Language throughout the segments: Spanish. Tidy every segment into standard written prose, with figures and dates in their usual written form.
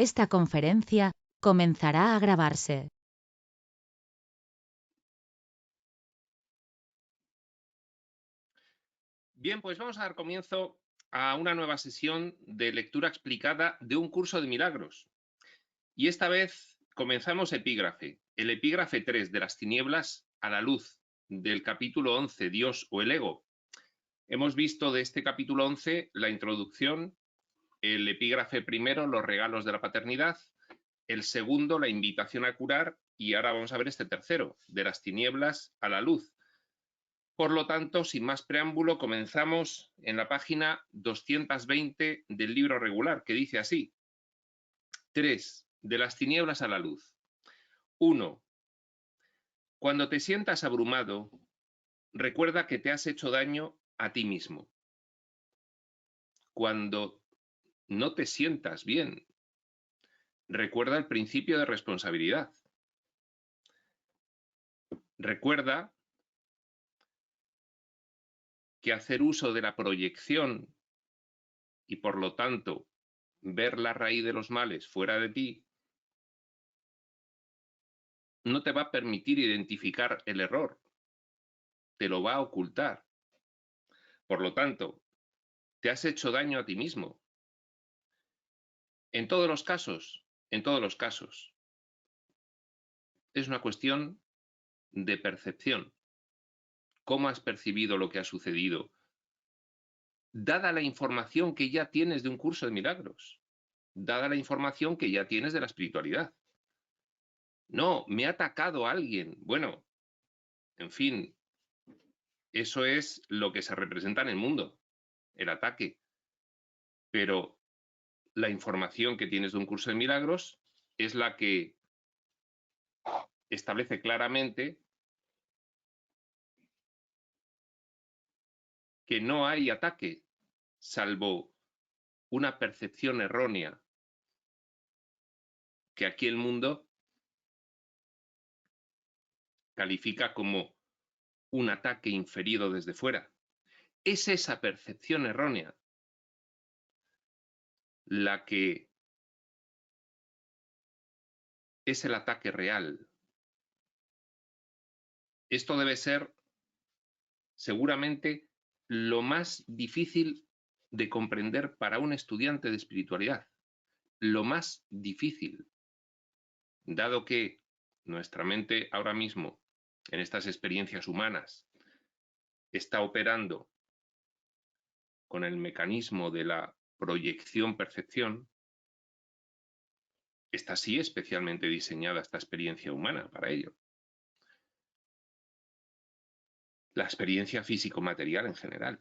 Esta conferencia comenzará a grabarse. Bien, pues vamos a dar comienzo a una nueva sesión de lectura explicada de un curso de milagros. Y esta vez comenzamos epígrafe, el epígrafe 3 de las tinieblas a la luz, del capítulo 11, Dios o el ego. Hemos visto de este capítulo 11 la introducción, el epígrafe primero, los regalos de la paternidad, el segundo, la invitación a curar, y ahora vamos a ver este tercero, de las tinieblas a la luz. Por lo tanto, sin más preámbulo, comenzamos en la página 220 del libro regular, que dice así: 3. De las tinieblas a la luz. 1. Cuando te sientas abrumado, recuerda que te has hecho daño a ti mismo. Cuando no te sientas bien, recuerda el principio de responsabilidad. Recuerda que hacer uso de la proyección y, por lo tanto, ver la raíz de los males fuera de ti, no te va a permitir identificar el error, te lo va a ocultar. Por lo tanto, te has hecho daño a ti mismo. En todos los casos, es una cuestión de percepción. ¿Cómo has percibido lo que ha sucedido? Dada la información que ya tienes de un curso de milagros, dada la información que ya tienes de la espiritualidad. No, me ha atacado alguien. Bueno, en fin, eso es lo que se representa en el mundo, el ataque. Pero la información que tienes de un curso de milagros es la que establece claramente que no hay ataque, salvo una percepción errónea que aquí el mundo califica como un ataque inferido desde fuera. Es esa percepción errónea la que es el ataque real. Esto debe ser seguramente lo más difícil de comprender para un estudiante de espiritualidad. Lo más difícil, dado que nuestra mente ahora mismo, en estas experiencias humanas, está operando con el mecanismo de la proyección-percepción. Está así especialmente diseñada esta experiencia humana para ello. La experiencia físico-material en general.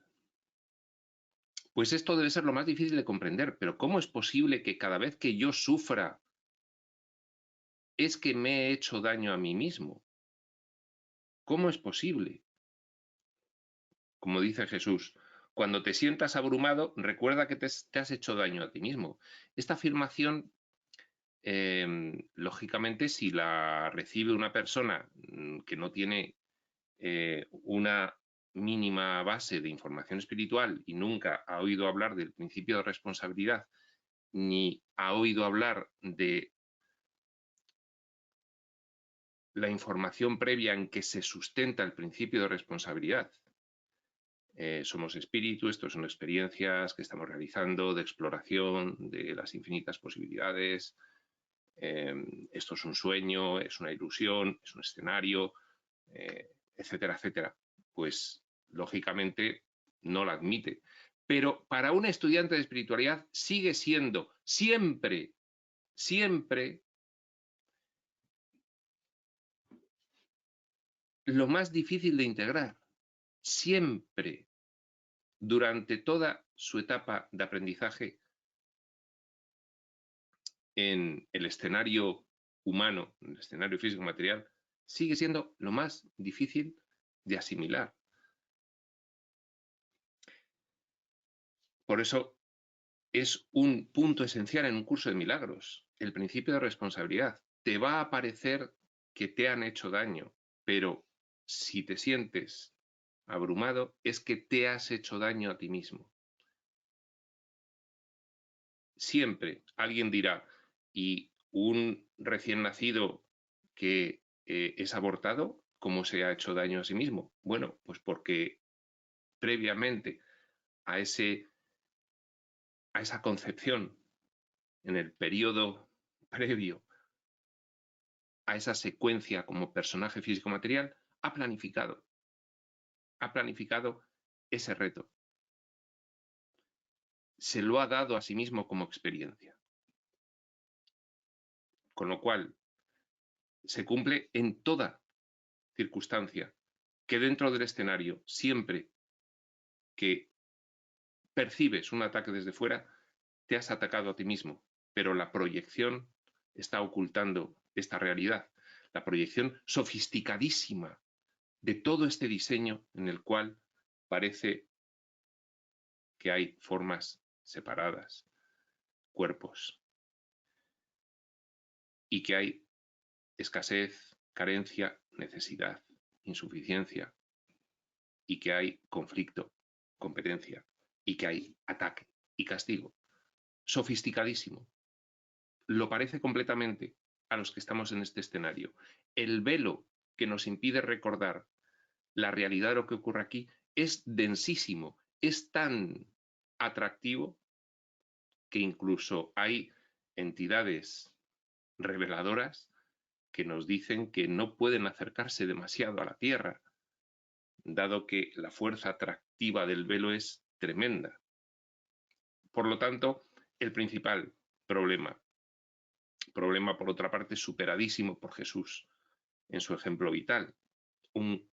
Pues esto debe ser lo más difícil de comprender, pero ¿cómo es posible que cada vez que yo sufra es que me he hecho daño a mí mismo? ¿Cómo es posible? Como dice Jesús, cuando te sientas abrumado, recuerda que te has hecho daño a ti mismo. Esta afirmación, lógicamente, si la recibe una persona que no tiene una mínima base de información espiritual y nunca ha oído hablar del principio de responsabilidad, ni ha oído hablar de la información previa en que se sustenta el principio de responsabilidad. Somos espíritu, esto son experiencias que estamos realizando de exploración de las infinitas posibilidades. Esto es un sueño, es una ilusión, es un escenario, etcétera, etcétera. Pues, lógicamente, no la admite. Pero para un estudiante de espiritualidad sigue siendo siempre, siempre lo más difícil de integrar. Siempre, durante toda su etapa de aprendizaje en el escenario humano, en el escenario físico-material, sigue siendo lo más difícil de asimilar. Por eso es un punto esencial en un curso de milagros, el principio de responsabilidad. Te va a parecer que te han hecho daño, pero si te sientes abrumado es que te has hecho daño a ti mismo. Siempre alguien dirá, Y un recién nacido que es abortado, ¿cómo se ha hecho daño a sí mismo? Bueno, pues porque previamente a esa concepción, en el periodo previo a esa secuencia como personaje físico-material, ha planificado ese reto. Se lo ha dado a sí mismo como experiencia. Con lo cual, se cumple en toda circunstancia que dentro del escenario, siempre que percibes un ataque desde fuera, te has atacado a ti mismo, pero la proyección está ocultando esta realidad. La proyección sofisticadísima de todo este diseño en el cual parece que hay formas separadas, cuerpos, y que hay escasez, carencia, necesidad, insuficiencia, y que hay conflicto, competencia, y que hay ataque y castigo. Sofisticadísimo. Lo parece completamente a los que estamos en este escenario. El velo que nos impide recordar la realidad de lo que ocurre aquí es densísimo, es tan atractivo que incluso hay entidades reveladoras que nos dicen que no pueden acercarse demasiado a la Tierra, dado que la fuerza atractiva del velo es tremenda. Por lo tanto, el principal problema por otra parte superadísimo por Jesús en su ejemplo vital, un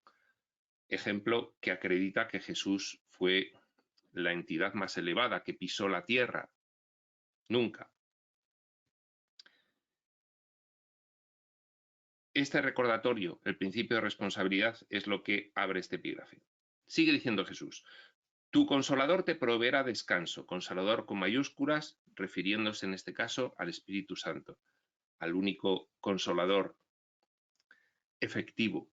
ejemplo que acredita que Jesús fue la entidad más elevada que pisó la tierra. Nunca. Este recordatorio, el principio de responsabilidad, es lo que abre este epígrafe. Sigue diciendo Jesús: tu consolador te proveerá descanso, consolador con mayúsculas, refiriéndose en este caso al Espíritu Santo, al único consolador efectivo.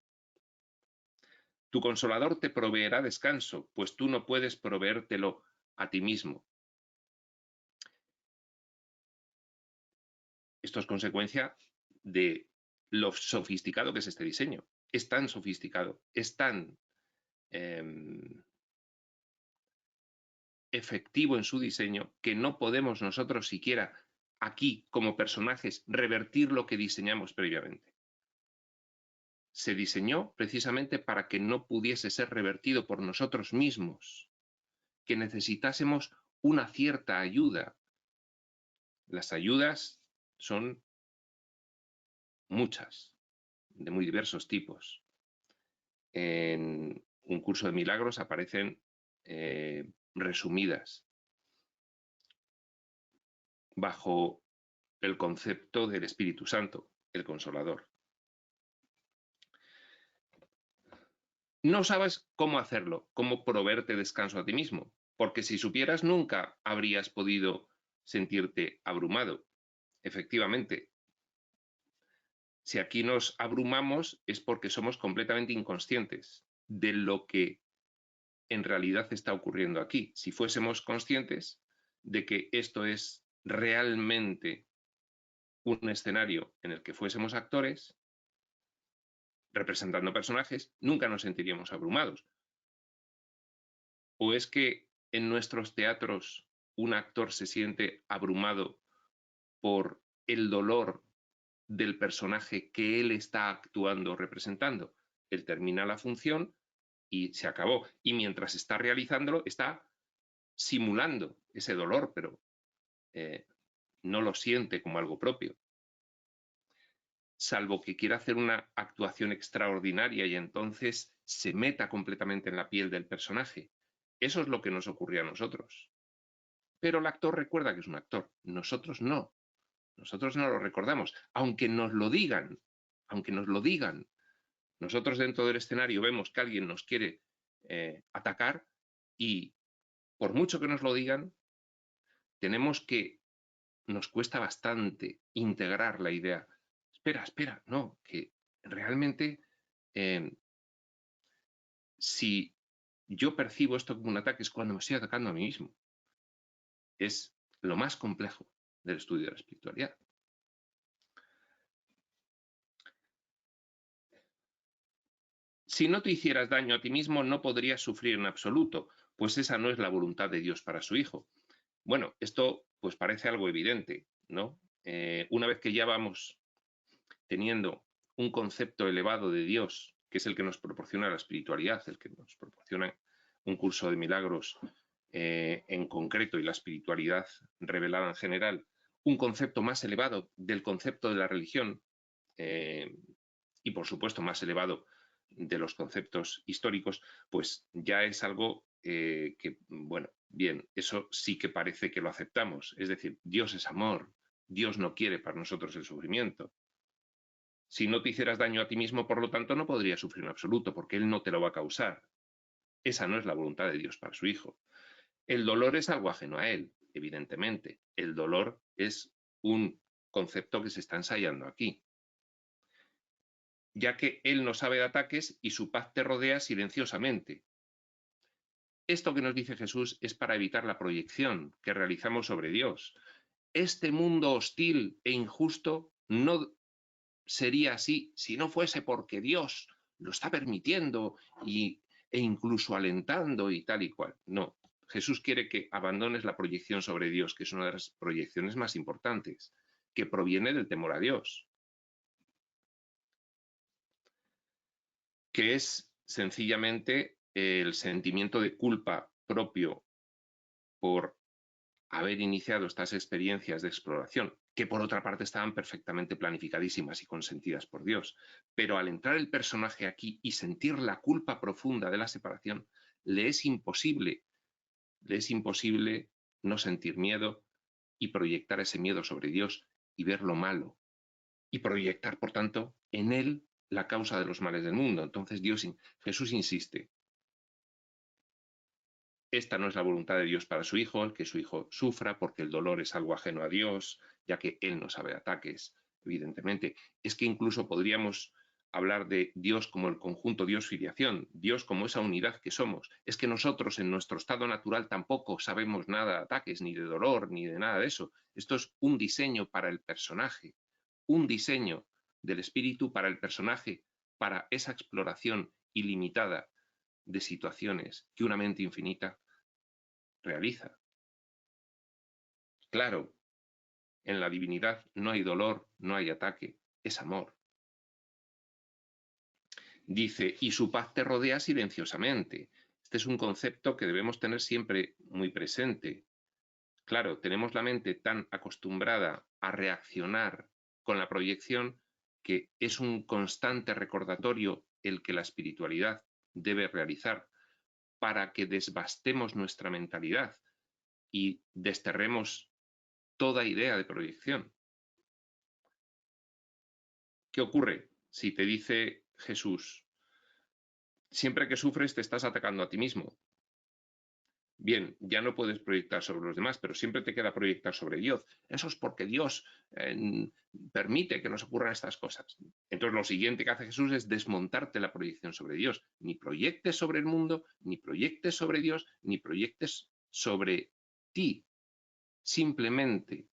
Tu consolador te proveerá descanso, pues tú no puedes proveértelo a ti mismo. Esto es consecuencia de lo sofisticado que es este diseño. Es tan sofisticado, es tan efectivo en su diseño que no podemos nosotros siquiera aquí, como personajes, revertir lo que diseñamos previamente. Se diseñó precisamente para que no pudiese ser revertido por nosotros mismos, que necesitásemos una cierta ayuda. Las ayudas son muchas, de muy diversos tipos. En un curso de milagros aparecen resumidas bajo el concepto del Espíritu Santo, el Consolador. No sabes cómo hacerlo, cómo proveerte descanso a ti mismo, porque si supieras nunca habrías podido sentirte abrumado. Efectivamente, si aquí nos abrumamos es porque somos completamente inconscientes de lo que en realidad está ocurriendo aquí. Si fuésemos conscientes de que esto es realmente un escenario en el que fuésemos actores, representando personajes, nunca nos sentiríamos abrumados. ¿O es que en nuestros teatros un actor se siente abrumado por el dolor del personaje que él está actuando, representando? Él termina la función y se acabó. Y mientras está realizándolo, está simulando ese dolor, pero no lo siente como algo propio. Salvo que quiera hacer una actuación extraordinaria y entonces se meta completamente en la piel del personaje. Eso es lo que nos ocurrió a nosotros. Pero el actor recuerda que es un actor. Nosotros no. Nosotros no lo recordamos. Aunque nos lo digan, nosotros dentro del escenario vemos que alguien nos quiere atacar y por mucho que nos lo digan, nos cuesta bastante integrar la idea. Espera, no, que realmente si yo percibo esto como un ataque es cuando me estoy atacando a mí mismo. Es lo más complejo del estudio de la espiritualidad. Si no te hicieras daño a ti mismo, no podrías sufrir en absoluto, pues esa no es la voluntad de Dios para su Hijo. Bueno, esto pues parece algo evidente, ¿no? Una vez que ya vamos teniendo un concepto elevado de Dios, que es el que nos proporciona la espiritualidad, el que nos proporciona un curso de milagros en concreto y la espiritualidad revelada en general, un concepto más elevado del concepto de la religión y por supuesto más elevado de los conceptos históricos, pues ya es algo que, bueno, bien, eso sí que parece que lo aceptamos. Es decir, Dios es amor, Dios no quiere para nosotros el sufrimiento. Si no te hicieras daño a ti mismo, por lo tanto, no podrías sufrir en absoluto, porque Él no te lo va a causar. Esa no es la voluntad de Dios para su Hijo. El dolor es algo ajeno a Él, evidentemente. El dolor es un concepto que se está ensayando aquí, ya que Él no sabe de ataques y su paz te rodea silenciosamente. Esto que nos dice Jesús es para evitar la proyección que realizamos sobre Dios. Este mundo hostil e injusto no sería así si no fuese porque Dios lo está permitiendo e incluso alentando y tal y cual. No, Jesús quiere que abandones la proyección sobre Dios, que es una de las proyecciones más importantes, que proviene del temor a Dios, que es sencillamente el sentimiento de culpa propio por haber iniciado estas experiencias de exploración, que por otra parte estaban perfectamente planificadísimas y consentidas por Dios. Pero al entrar el personaje aquí y sentir la culpa profunda de la separación, le es imposible no sentir miedo y proyectar ese miedo sobre Dios y ver lo malo. Y proyectar, por tanto, en Él la causa de los males del mundo. Entonces Jesús insiste, esta no es la voluntad de Dios para su Hijo, el que su Hijo sufra, porque el dolor es algo ajeno a Dios, ya que Él no sabe de ataques, evidentemente. Es que incluso podríamos hablar de Dios como el conjunto Dios-filiación, Dios como esa unidad que somos. Es que nosotros en nuestro estado natural tampoco sabemos nada de ataques, ni de dolor, ni de nada de eso. Esto es un diseño para el personaje, un diseño del espíritu para el personaje, para esa exploración ilimitada de situaciones que una mente infinita realiza. Claro, en la divinidad no hay dolor, no hay ataque, es amor. Dice, y su paz te rodea silenciosamente. Este es un concepto que debemos tener siempre muy presente. Claro, tenemos la mente tan acostumbrada a reaccionar con la proyección que es un constante recordatorio el que la espiritualidad debe realizar para que desbastemos nuestra mentalidad y desterremos toda idea de proyección. ¿Qué ocurre si te dice Jesús, siempre que sufres te estás atacando a ti mismo? Bien, ya no puedes proyectar sobre los demás, pero siempre te queda proyectar sobre Dios. Eso es porque Dios permite que nos ocurran estas cosas. Entonces lo siguiente que hace Jesús es desmontarte la proyección sobre Dios. Ni proyectes sobre el mundo, ni proyectes sobre Dios, ni proyectes sobre ti. Simplemente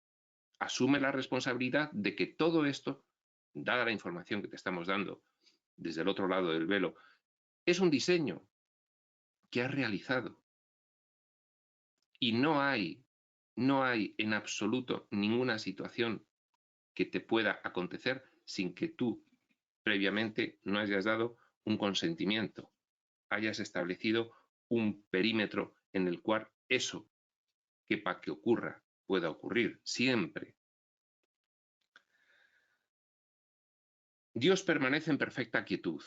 asume la responsabilidad de que todo esto, dada la información que te estamos dando desde el otro lado del velo, es un diseño que has realizado. Y no hay en absoluto ninguna situación que te pueda acontecer sin que tú previamente no hayas dado un consentimiento, hayas establecido un perímetro en el cual eso que para que ocurra pueda ocurrir siempre. Dios permanece en perfecta quietud.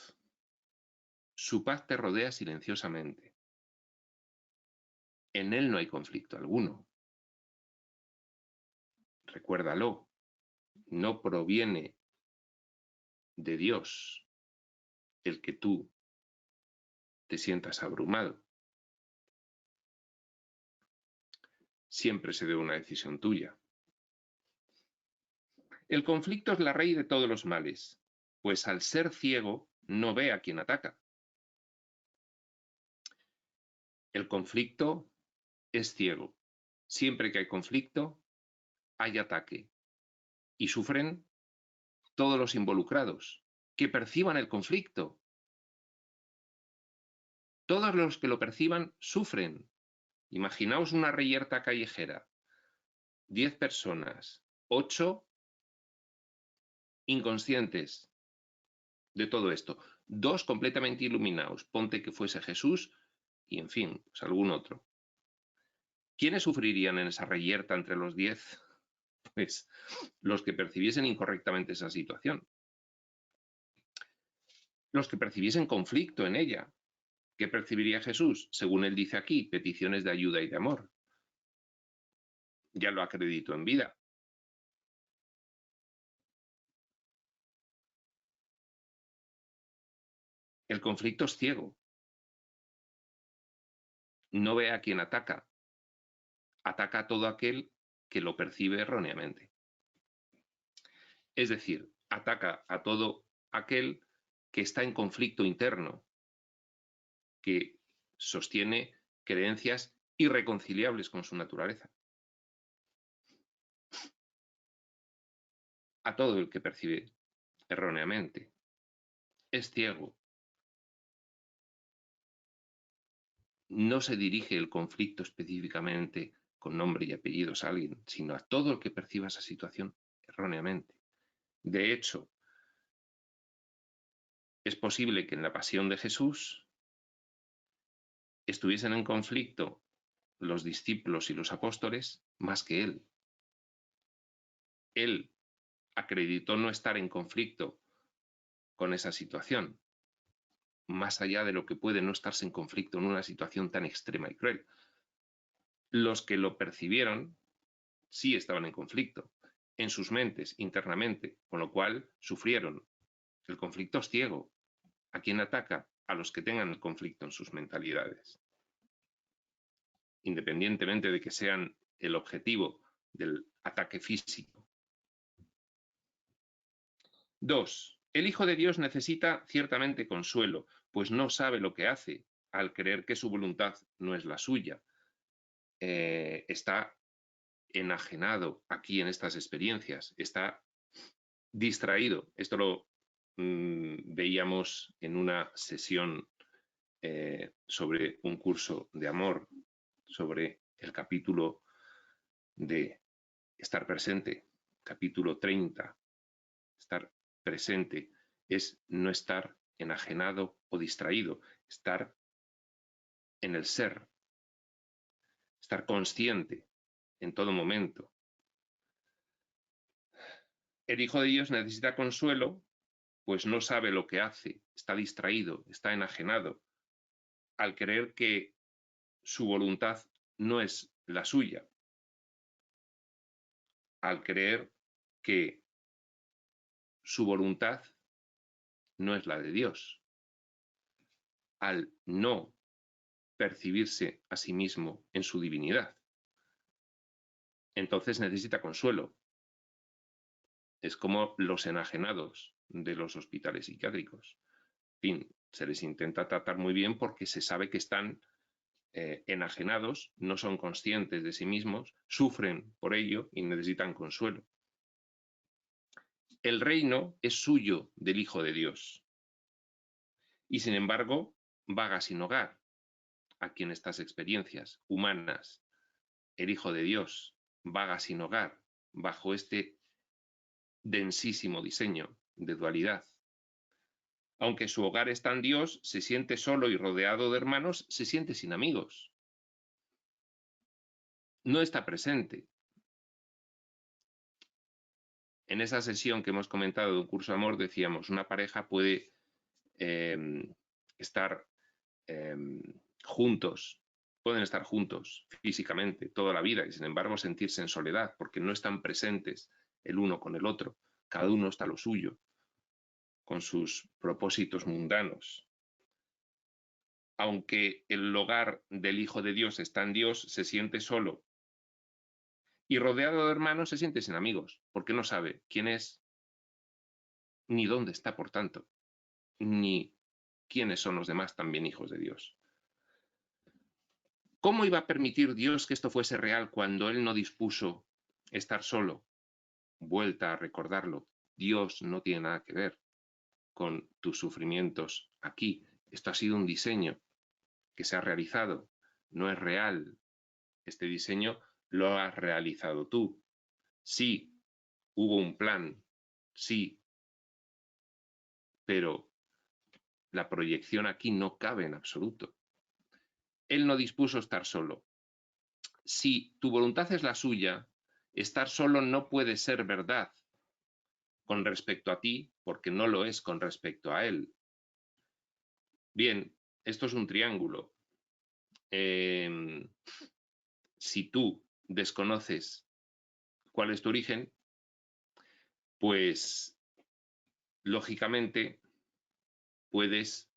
Su paz te rodea silenciosamente. En Él no hay conflicto alguno. Recuérdalo, no proviene de Dios el que tú te sientas abrumado. Siempre se debe una decisión tuya. El conflicto es la raíz de todos los males, pues al ser ciego no ve a quien ataca. El conflicto es ciego. Siempre que hay conflicto, hay ataque. Y sufren todos los involucrados, que perciban el conflicto. Todos los que lo perciban sufren. Imaginaos una reyerta callejera. 10 personas, 8 inconscientes de todo esto. 2 completamente iluminados. Ponte que fuese Jesús y, en fin, pues algún otro. ¿Quiénes sufrirían en esa reyerta entre los 10? Pues los que percibiesen incorrectamente esa situación. Los que percibiesen conflicto en ella. ¿Qué percibiría Jesús? Según él dice aquí, peticiones de ayuda y de amor. Ya lo acreditó en vida. El conflicto es ciego. No ve a quien ataca. Ataca a todo aquel que lo percibe erróneamente. Es decir, ataca a todo aquel que está en conflicto interno, que sostiene creencias irreconciliables con su naturaleza. A todo el que percibe erróneamente. Es ciego. No se dirige el conflicto específicamente con nombre y apellidos a alguien, sino a todo el que perciba esa situación erróneamente. De hecho, es posible que en la pasión de Jesús estuviesen en conflicto los discípulos y los apóstoles más que él. Él acreditó no estar en conflicto con esa situación, más allá de lo que puede no estarse en conflicto en una situación tan extrema y cruel. Los que lo percibieron sí estaban en conflicto, en sus mentes, internamente, con lo cual sufrieron. El conflicto es ciego. ¿A quién ataca? A los que tengan el conflicto en sus mentalidades. Independientemente de que sean el objetivo del ataque físico. 2. El Hijo de Dios necesita ciertamente consuelo, pues no sabe lo que hace al creer que su voluntad no es la suya. Está enajenado aquí en estas experiencias, está distraído. Esto lo veíamos en una sesión sobre un curso de amor, sobre el capítulo de estar presente, capítulo 30. Estar presente es no estar enajenado o distraído, estar en el ser, estar consciente en todo momento. El Hijo de Dios necesita consuelo, pues no sabe lo que hace, está distraído, está enajenado, al creer que su voluntad no es la suya, al creer que su voluntad no es la de Dios, al no percibirse a sí mismo en su divinidad. Entonces necesita consuelo. Es como los enajenados de los hospitales psiquiátricos. En fin, se les intenta tratar muy bien porque se sabe que están enajenados, no son conscientes de sí mismos, sufren por ello y necesitan consuelo. El reino es suyo del Hijo de Dios. Y sin embargo, vaga sin hogar aquí en estas experiencias humanas. El Hijo de Dios vaga sin hogar bajo este densísimo diseño de dualidad. Aunque su hogar está en Dios, se siente solo y rodeado de hermanos, se siente sin amigos. No está presente. En esa sesión que hemos comentado de un curso de amor, decíamos, una pareja puede estar juntos, pueden estar juntos físicamente toda la vida y sin embargo sentirse en soledad porque no están presentes el uno con el otro. Cada uno está a lo suyo, con sus propósitos mundanos. Aunque el hogar del Hijo de Dios está en Dios, se siente solo. Y rodeado de hermanos se siente sin amigos, porque no sabe quién es, ni dónde está, por tanto, ni quiénes son los demás también hijos de Dios. ¿Cómo iba a permitir Dios que esto fuese real cuando Él no dispuso estar solo? Vuelta a recordarlo, Dios no tiene nada que ver con tus sufrimientos aquí. Esto ha sido un diseño que se ha realizado, no es real. Este diseño lo has realizado tú. Sí, hubo un plan, sí, pero la proyección aquí no cabe en absoluto. Él no dispuso estar solo. Si tu voluntad es la suya, estar solo no puede ser verdad con respecto a ti, porque no lo es con respecto a él. Bien, esto es un triángulo. Si tú desconoces cuál es tu origen, pues lógicamente puedes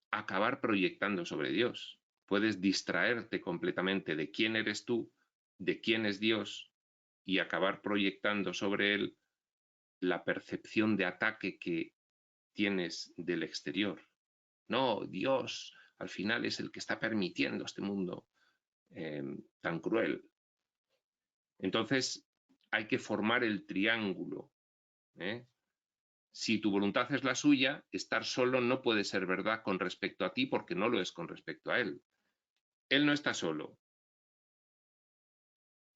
acabar proyectando sobre Dios. Puedes distraerte completamente de quién eres tú, de quién es Dios, y acabar proyectando sobre él la percepción de ataque que tienes del exterior. No, Dios al final es el que está permitiendo este mundo tan cruel. Entonces hay que formar el triángulo. Si tu voluntad es la suya, estar solo no puede ser verdad con respecto a ti porque no lo es con respecto a él. Él no está solo.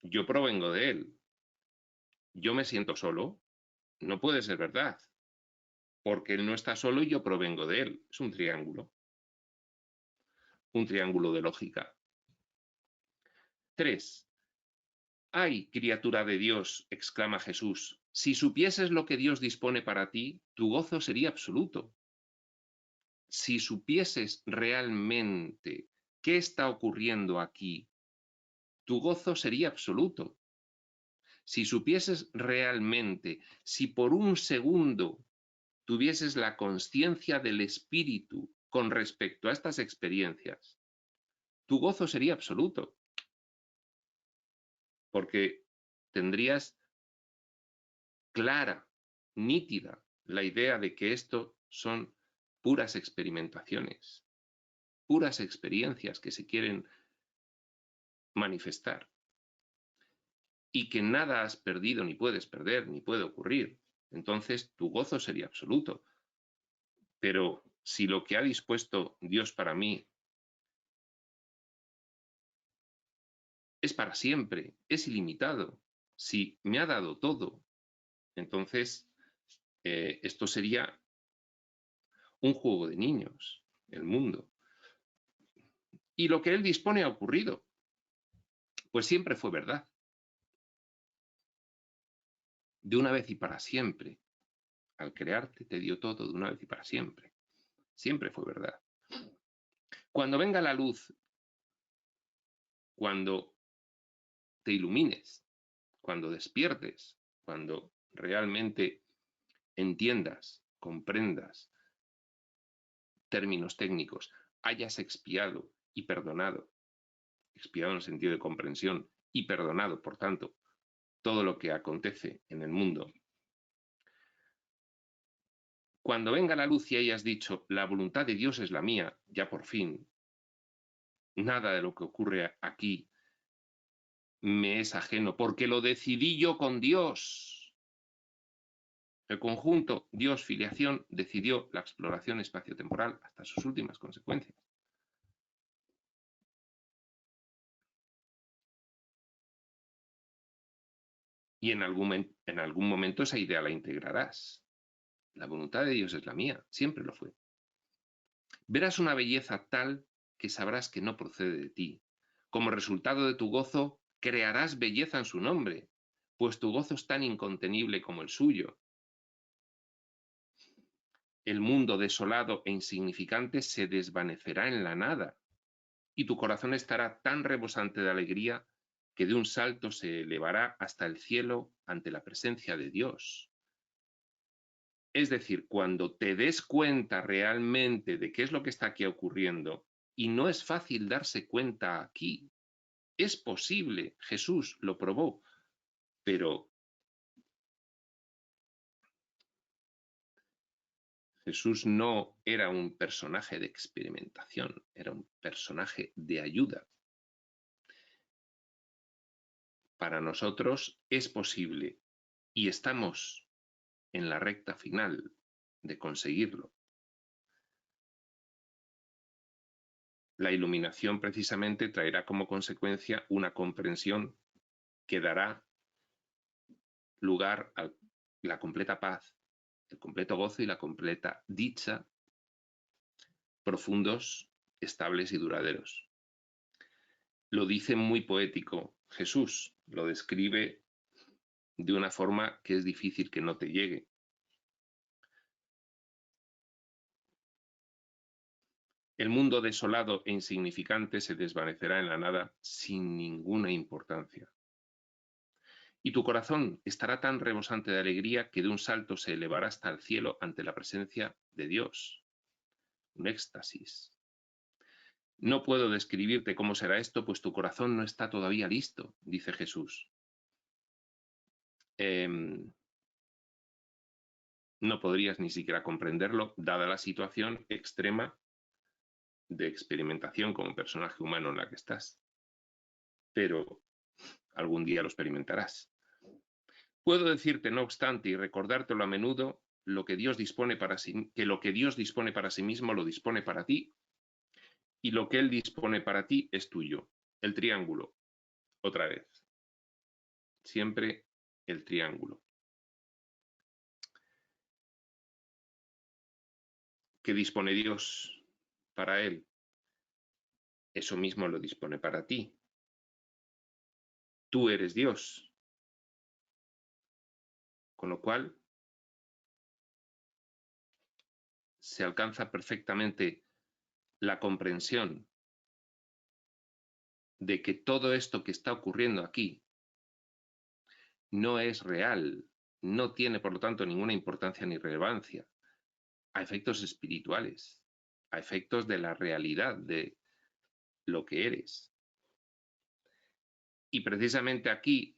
Yo provengo de él. Yo me siento solo. No puede ser verdad. Porque él no está solo y yo provengo de él. Es un triángulo. Un triángulo de lógica. 3. ¡Ay, criatura de Dios! Exclama Jesús. Si supieses lo que Dios dispone para ti, tu gozo sería absoluto. Si supieses realmente qué está ocurriendo aquí, tu gozo sería absoluto. Si supieses realmente, si por un segundo tuvieses la conciencia del Espíritu con respecto a estas experiencias, tu gozo sería absoluto. Porque tendrías clara, nítida, la idea de que esto son puras experimentaciones, puras experiencias que se quieren manifestar y que nada has perdido, ni puedes perder, ni puede ocurrir. Entonces tu gozo sería absoluto. Pero si lo que ha dispuesto Dios para mí es para siempre, es ilimitado, si me ha dado todo, entonces esto sería un juego de niños, el mundo. Y lo que Él dispone ha ocurrido, pues siempre fue verdad, de una vez y para siempre. Al crearte te dio todo de una vez y para siempre. Siempre fue verdad. Cuando venga la luz, cuando te ilumines, cuando despiertes, cuando realmente entiendas, comprendas términos técnicos, hayas expiado y perdonado, expiado en el sentido de comprensión y perdonado, por tanto, todo lo que acontece en el mundo. Cuando venga la luz y hayas dicho, la voluntad de Dios es la mía, ya por fin, nada de lo que ocurre aquí me es ajeno, porque lo decidí yo con Dios. El conjunto Dios-filiación decidió la exploración espaciotemporal hasta sus últimas consecuencias. Y en algún momento esa idea la integrarás. La voluntad de Dios es la mía, siempre lo fue. Verás una belleza tal que sabrás que no procede de ti. Como resultado de tu gozo, crearás belleza en su nombre, pues tu gozo es tan incontenible como el suyo. El mundo desolado e insignificante se desvanecerá en la nada, y tu corazón estará tan rebosante de alegría que de un salto se elevará hasta el cielo ante la presencia de Dios. Es decir, cuando te des cuenta realmente de qué es lo que está aquí ocurriendo, y no es fácil darse cuenta aquí, es posible, Jesús lo probó, pero Jesús no era un personaje de experimentación, era un personaje de ayuda. Para nosotros es posible y estamos en la recta final de conseguirlo. La iluminación precisamente traerá como consecuencia una comprensión que dará lugar a la completa paz, el completo gozo y la completa dicha, profundos, estables y duraderos. Lo dice muy poético Jesús, lo describe de una forma que es difícil que no te llegue. El mundo desolado e insignificante se desvanecerá en la nada sin ninguna importancia. Y tu corazón estará tan rebosante de alegría que de un salto se elevará hasta el cielo ante la presencia de Dios. Un éxtasis. No puedo describirte cómo será esto, pues tu corazón no está todavía listo, dice Jesús. No podrías ni siquiera comprenderlo, dada la situación extrema de experimentación como personaje humano en la que estás. Pero algún día lo experimentarás. Puedo decirte, no obstante, y recordártelo a menudo, que lo que Dios dispone para sí mismo lo dispone para ti, y lo que Él dispone para ti es tuyo. El triángulo. Otra vez. Siempre el triángulo. ¿Qué dispone Dios para Él? Eso mismo lo dispone para ti. Tú eres Dios. Con lo cual, se alcanza perfectamente la comprensión de que todo esto que está ocurriendo aquí no es real, no tiene por lo tanto ninguna importancia ni relevancia a efectos espirituales, a efectos de la realidad de lo que eres. Y precisamente aquí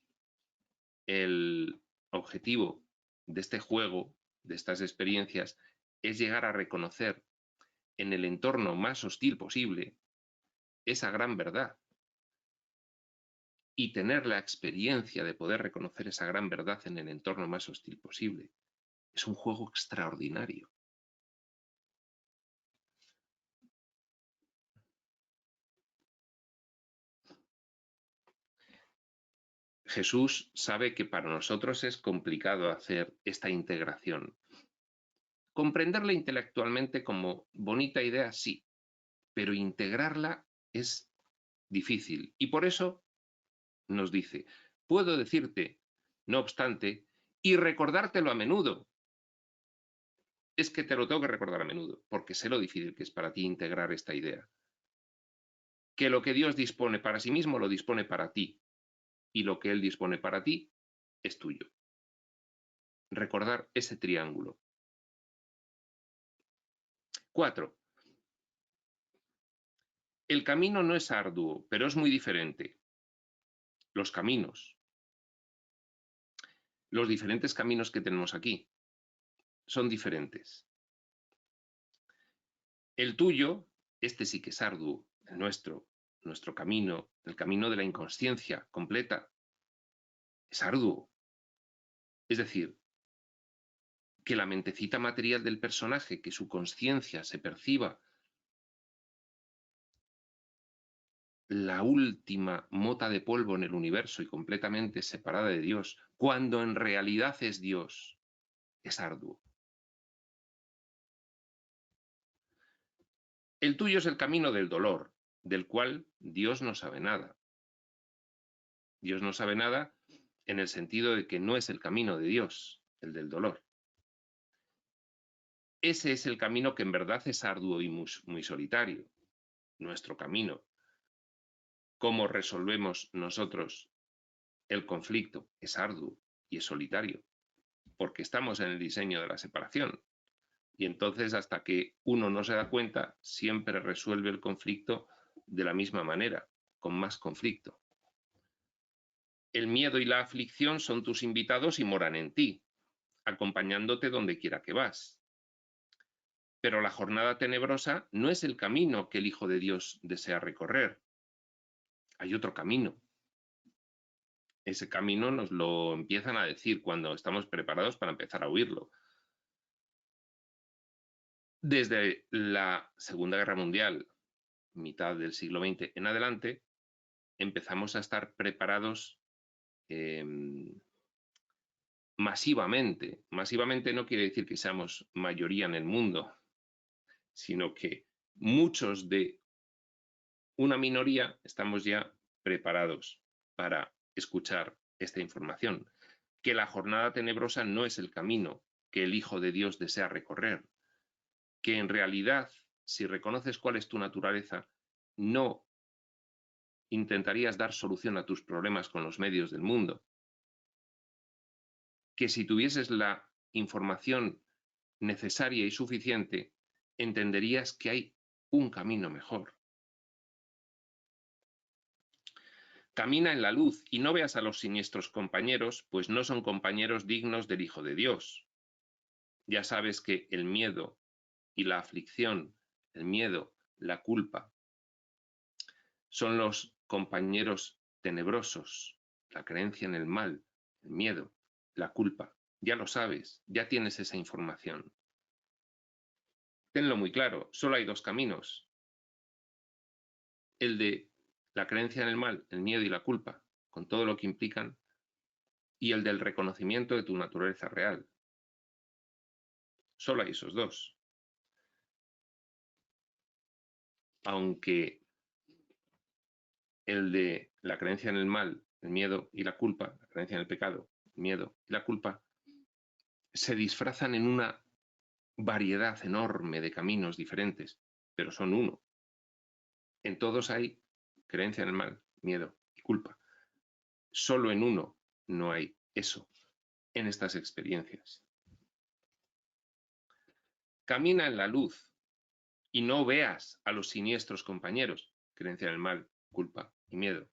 el objetivo de este juego, de estas experiencias, es llegar a reconocer en el entorno más hostil posible esa gran verdad y tener la experiencia de poder reconocer esa gran verdad en el entorno más hostil posible. Es un juego extraordinario. Jesús sabe que para nosotros es complicado hacer esta integración. Comprenderla intelectualmente como bonita idea, sí, pero integrarla es difícil. Y por eso nos dice, puedo decirte, no obstante, y recordártelo a menudo. Es que te lo tengo que recordar a menudo, porque sé lo difícil que es para ti integrar esta idea. Que lo que Dios dispone para sí mismo lo dispone para ti, y lo que Él dispone para ti es tuyo. Recordar ese triángulo. 4. El camino no es arduo, pero es muy diferente. Los caminos, los diferentes caminos que tenemos aquí, son diferentes. El tuyo, este sí que es arduo, el nuestro camino, el camino de la inconsciencia completa, es arduo. Es decir, que la mentecita material del personaje, que su conciencia se perciba la última mota de polvo en el universo y completamente separada de Dios, cuando en realidad es Dios, es arduo. El tuyo es el camino del dolor, del cual Dios no sabe nada. Dios no sabe nada en el sentido de que no es el camino de Dios, el del dolor. Ese es el camino que en verdad es arduo y muy solitario, nuestro camino. ¿Cómo resolvemos nosotros el conflicto? Es arduo y es solitario, porque estamos en el diseño de la separación. Y entonces, hasta que uno no se da cuenta, siempre resuelve el conflicto de la misma manera, con más conflicto. El miedo y la aflicción son tus invitados y moran en ti, acompañándote donde quiera que vas. Pero la jornada tenebrosa no es el camino que el Hijo de Dios desea recorrer. Hay otro camino. Ese camino nos lo empiezan a decir cuando estamos preparados para empezar a oírlo. Desde la Segunda Guerra Mundial mitad del siglo XX en adelante, empezamos a estar preparados masivamente. Masivamente no quiere decir que seamos mayoría en el mundo, sino que muchos de una minoría estamos ya preparados para escuchar esta información, que la jornada tenebrosa no es el camino que el Hijo de Dios desea recorrer, que en realidad, si reconoces cuál es tu naturaleza, no intentarías dar solución a tus problemas con los medios del mundo, que si tuvieses la información necesaria y suficiente, entenderías que hay un camino mejor. Camina en la luz y no veas a los siniestros compañeros, pues no son compañeros dignos del Hijo de Dios. Ya sabes que el miedo y la aflicción, el miedo, la culpa, son los compañeros tenebrosos, la creencia en el mal, el miedo, la culpa. Ya lo sabes, ya tienes esa información. Tenlo muy claro, solo hay dos caminos. El de la creencia en el mal, el miedo y la culpa, con todo lo que implican, y el del reconocimiento de tu naturaleza real. Solo hay esos dos. Aunque el de la creencia en el mal, el miedo y la culpa, la creencia en el pecado, el miedo y la culpa, se disfrazan en una variedad enorme de caminos diferentes, pero son uno. En todos hay creencia en el mal, miedo y culpa. Solo en uno no hay eso, en estas experiencias. Camina en la luz y no veas a los siniestros compañeros, creencia en el mal, culpa y miedo.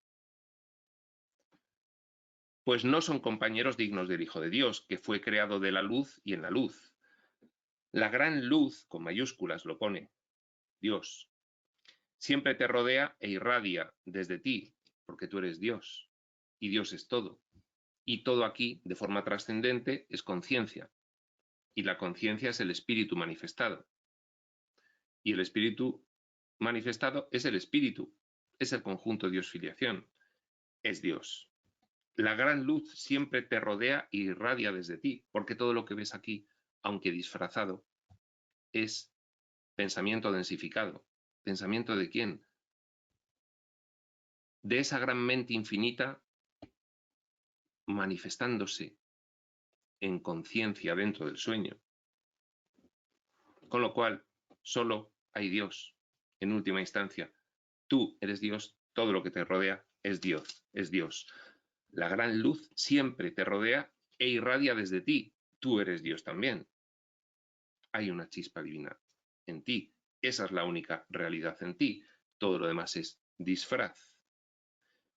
Pues no son compañeros dignos del Hijo de Dios, que fue creado de la luz y en la luz. La gran luz, con mayúsculas lo pone, Dios, siempre te rodea e irradia desde ti, porque tú eres Dios, y Dios es todo. Y todo aquí, de forma trascendente, es conciencia, y la conciencia es el espíritu manifestado. Y el espíritu manifestado es el espíritu, es el conjunto Dios-filiación, es Dios. La gran luz siempre te rodea e irradia desde ti, porque todo lo que ves aquí, aunque disfrazado, es pensamiento densificado. ¿Pensamiento de quién? De esa gran mente infinita manifestándose en conciencia dentro del sueño. Con lo cual, solo hay Dios. En última instancia, tú eres Dios, todo lo que te rodea es Dios, es Dios. La gran luz siempre te rodea e irradia desde ti. Tú eres Dios también. Hay una chispa divina en ti. Esa es la única realidad en ti. Todo lo demás es disfraz.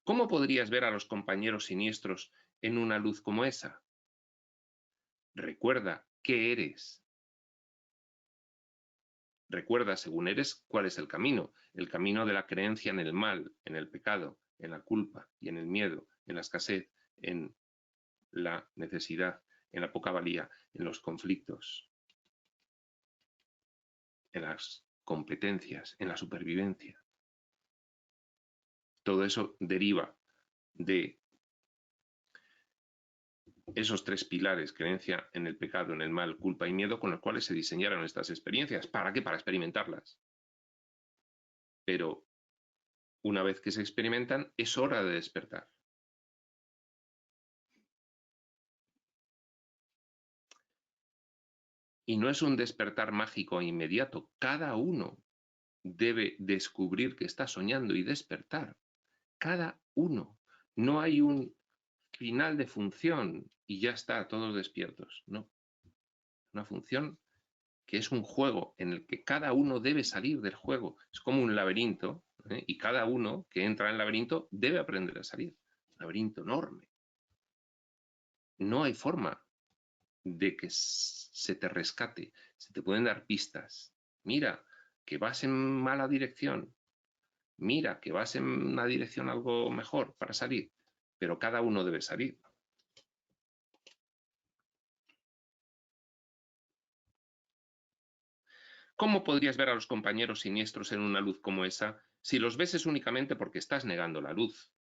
¿Cómo podrías ver a los compañeros siniestros en una luz como esa? Recuerda qué eres. Recuerda, según eres, cuál es el camino de la creencia en el mal, en el pecado, en la culpa y en el miedo, en la escasez, en la necesidad, en la poca valía, en los conflictos, en las competencias, en la supervivencia. Todo eso deriva de esos tres pilares, creencia en el pecado, en el mal, culpa y miedo, con los cuales se diseñaron estas experiencias. ¿Para qué? Para experimentarlas. Pero una vez que se experimentan, es hora de despertar. Y no es un despertar mágico e inmediato. Cada uno debe descubrir que está soñando y despertar. Cada uno. No hay un final de función y ya está, todos despiertos. No. Una función que es un juego en el que cada uno debe salir del juego. Es como un laberinto, y cada uno que entra en el laberinto debe aprender a salir. Un laberinto enorme. No hay forma de que se te rescate. Se te pueden dar pistas. Mira, que vas en mala dirección. Mira, que vas en una dirección algo mejor para salir. Pero cada uno debe salir. ¿Cómo podrías ver a los compañeros siniestros en una luz como esa si los ves es únicamente porque estás negando la luz?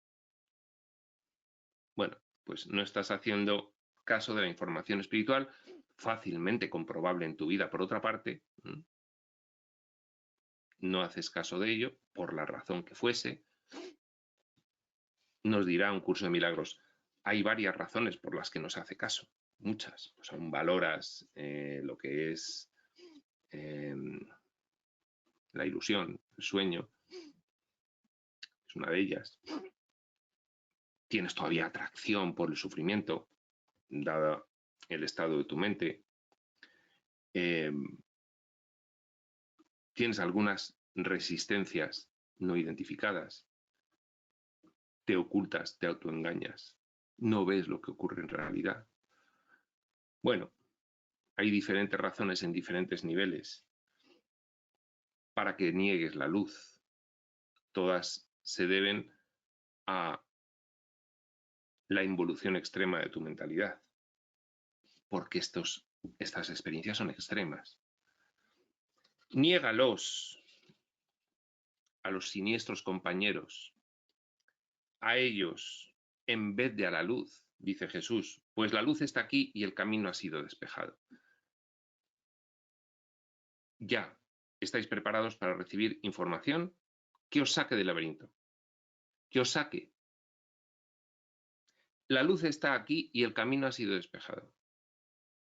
Bueno, pues no estás haciendo caso de la información espiritual, fácilmente comprobable en tu vida por otra parte. No haces caso de ello, por la razón que fuese. Nos dirá un curso de milagros, hay varias razones por las que no se hace caso, muchas. Pues aún valoras lo que es la ilusión, el sueño, es una de ellas. Tienes todavía atracción por el sufrimiento, dado el estado de tu mente. Tienes algunas resistencias no identificadas. Te ocultas, te autoengañas. No ves lo que ocurre en realidad. Bueno, hay diferentes razones en diferentes niveles para que niegues la luz. Todas se deben a la involución extrema de tu mentalidad, porque estas experiencias son extremas. Niégalos a los siniestros compañeros, a ellos en vez de a la luz, dice Jesús, pues la luz está aquí y el camino ha sido despejado. Ya estáis preparados para recibir información que os saque del laberinto, que os saque. La luz está aquí y el camino ha sido despejado.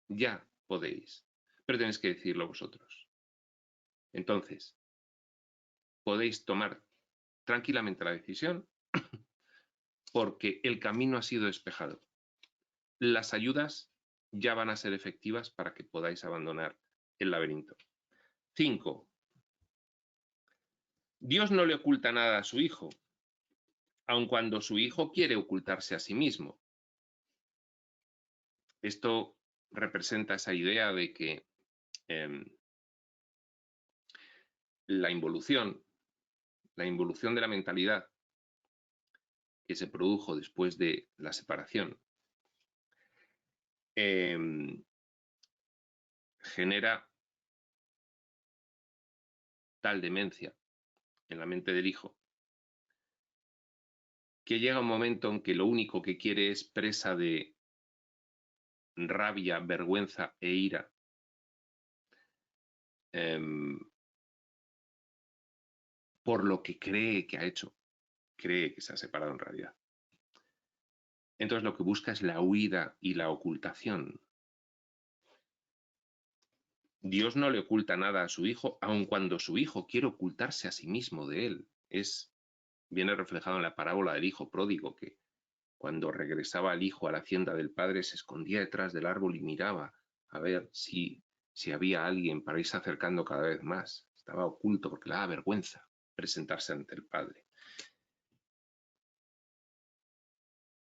Ya podéis, pero tenéis que decirlo vosotros. Entonces, podéis tomar tranquilamente la decisión porque el camino ha sido despejado. Las ayudas ya van a ser efectivas para que podáis abandonar el laberinto. 5. Dios no le oculta nada a su Hijo, aun cuando su Hijo quiere ocultarse a sí mismo. Esto representa esa idea de que la involución de la mentalidad que se produjo después de la separación genera tal demencia en la mente del hijo que llega un momento en que lo único que quiere es presa de rabia, vergüenza e ira por lo que cree que ha hecho, cree que se ha separado en realidad. Entonces lo que busca es la huida y la ocultación. Dios no le oculta nada a su hijo, aun cuando su hijo quiere ocultarse a sí mismo de él. Viene reflejado en la parábola del hijo pródigo, que cuando regresaba el hijo a la hacienda del padre se escondía detrás del árbol y miraba a ver si había alguien para irse acercando cada vez más. Estaba oculto porque le daba vergüenza presentarse ante el padre.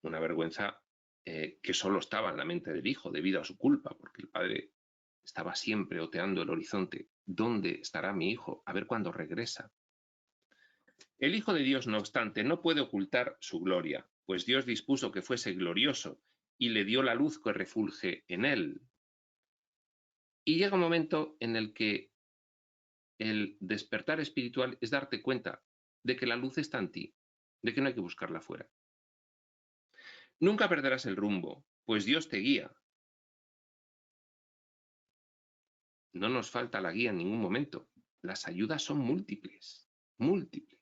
Una vergüenza que solo estaba en la mente del hijo debido a su culpa, porque el padre estaba siempre oteando el horizonte. ¿Dónde estará mi hijo? A ver cuándo regresa. El Hijo de Dios, no obstante, no puede ocultar su gloria, pues Dios dispuso que fuese glorioso y le dio la luz que refulge en él. Y llega un momento en el que el despertar espiritual es darte cuenta de que la luz está en ti, de que no hay que buscarla fuera. Nunca perderás el rumbo, pues Dios te guía. No nos falta la guía en ningún momento. Las ayudas son múltiples, múltiples.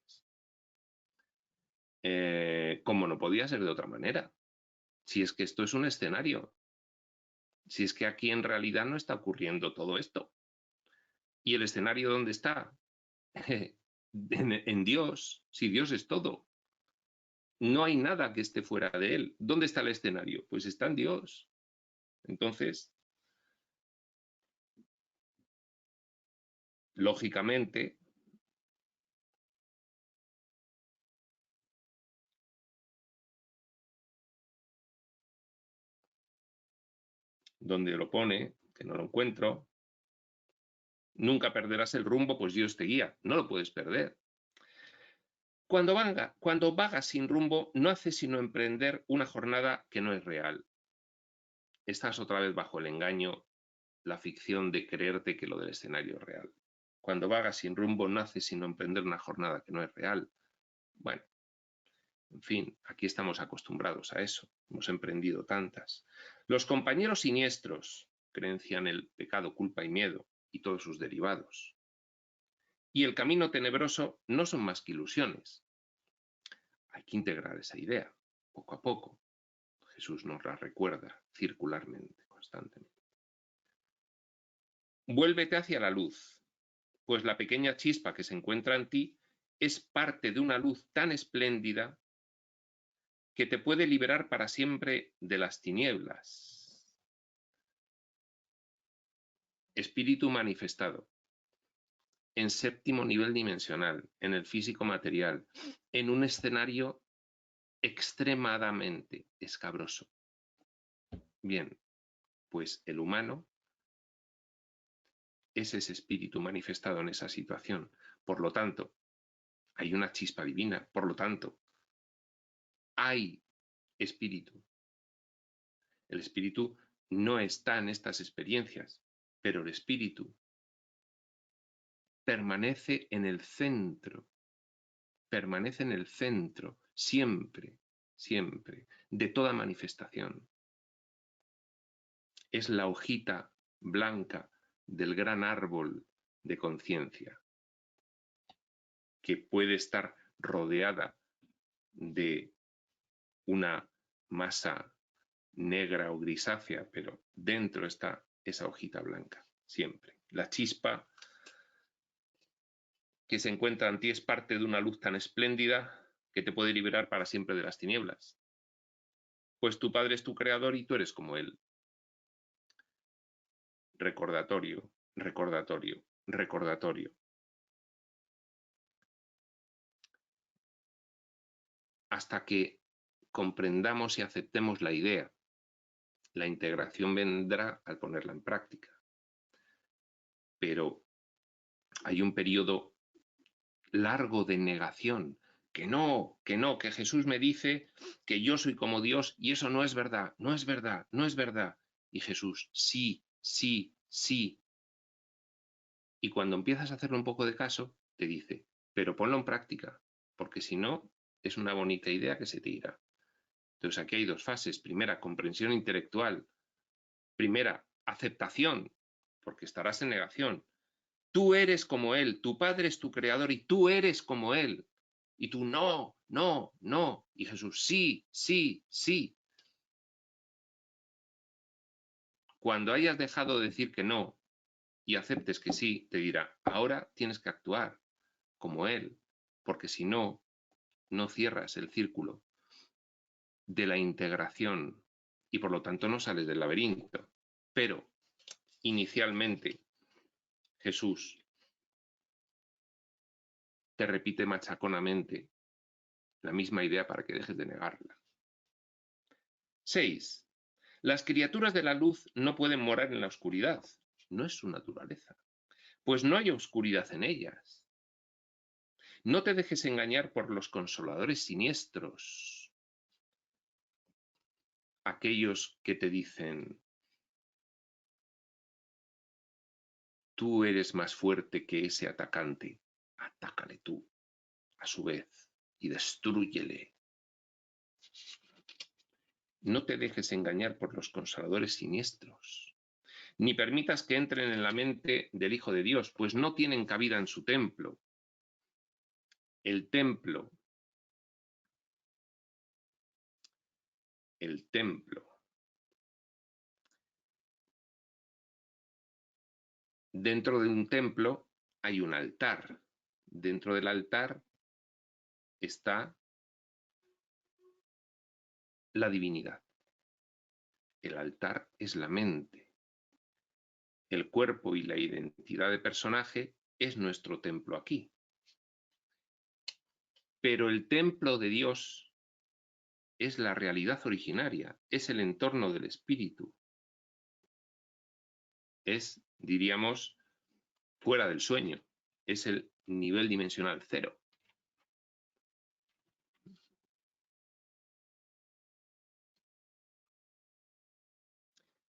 Como no podía ser de otra manera. Si es que esto es un escenario. Si es que aquí en realidad no está ocurriendo todo esto. ¿Y el escenario dónde está? En Dios, si Dios es todo. No hay nada que esté fuera de él. ¿Dónde está el escenario? Pues está en Dios. Entonces, lógicamente, donde lo pone, que no lo encuentro, nunca perderás el rumbo, pues Dios te guía. No lo puedes perder. Cuando vagas sin rumbo, no haces sino emprender una jornada que no es real. Estás otra vez bajo el engaño, la ficción de creerte que lo del escenario es real. Cuando vagas sin rumbo no haces sino emprender una jornada que no es real. Bueno, en fin, aquí estamos acostumbrados a eso. Hemos emprendido tantas. Los compañeros siniestros, creencia en el pecado, culpa y miedo, y todos sus derivados. Y el camino tenebroso no son más que ilusiones. Hay que integrar esa idea, poco a poco. Jesús nos la recuerda circularmente, constantemente. Vuélvete hacia la luz, pues la pequeña chispa que se encuentra en ti es parte de una luz tan espléndida que te puede liberar para siempre de las tinieblas. Espíritu manifestado, en séptimo nivel dimensional, en el físico material, en un escenario extremadamente escabroso. Bien, pues el humano es ese espíritu manifestado en esa situación. Por lo tanto, hay una chispa divina. Por lo tanto, hay espíritu. El espíritu no está en estas experiencias, pero el espíritu permanece en el centro siempre, siempre, de toda manifestación. Es la hojita blanca del gran árbol de conciencia, que puede estar rodeada de una masa negra o grisácea, pero dentro está esa hojita blanca, siempre. La chispa que se encuentra en ti es parte de una luz tan espléndida que te puede liberar para siempre de las tinieblas. Pues tu Padre es tu creador y tú eres como Él. Recordatorio, recordatorio, recordatorio. Hasta que comprendamos y aceptemos la idea. La integración vendrá al ponerla en práctica. Pero hay un periodo largo de negación, que Jesús me dice que yo soy como Dios y eso no es verdad, no es verdad, no es verdad. Y Jesús, sí, sí, sí. Y cuando empiezas a hacerle un poco de caso, te dice, pero ponlo en práctica, porque si no, es una bonita idea que se te irá. Entonces aquí hay dos fases. Primera, comprensión intelectual. Primera, aceptación, porque estarás en negación. Tú eres como Él, tu Padre es tu creador y tú eres como Él. Y tú no, no, no. Y Jesús, sí, sí, sí. Cuando hayas dejado de decir que no y aceptes que sí, te dirá, ahora tienes que actuar como Él, porque si no, no cierras el círculo de la integración y por lo tanto no sales del laberinto. Pero inicialmente Jesús te repite machaconamente la misma idea para que dejes de negarla. 6. Las criaturas de la luz no pueden morar en la oscuridad. No es su naturaleza, pues no hay oscuridad en ellas. No te dejes engañar por los consoladores siniestros, aquellos que te dicen, tú eres más fuerte que ese atacante, atácale tú, a su vez, y destrúyele. No te dejes engañar por los consoladores siniestros, ni permitas que entren en la mente del Hijo de Dios, pues no tienen cabida en su templo. El templo Dentro de un templo hay un altar. Dentro del altar está la divinidad. El altar es la mente. El cuerpo y la identidad de personaje es nuestro templo aquí. Pero el templo de Dios es la realidad originaria, es el entorno del espíritu. Es, diríamos, fuera del sueño. Es el nivel dimensional 0.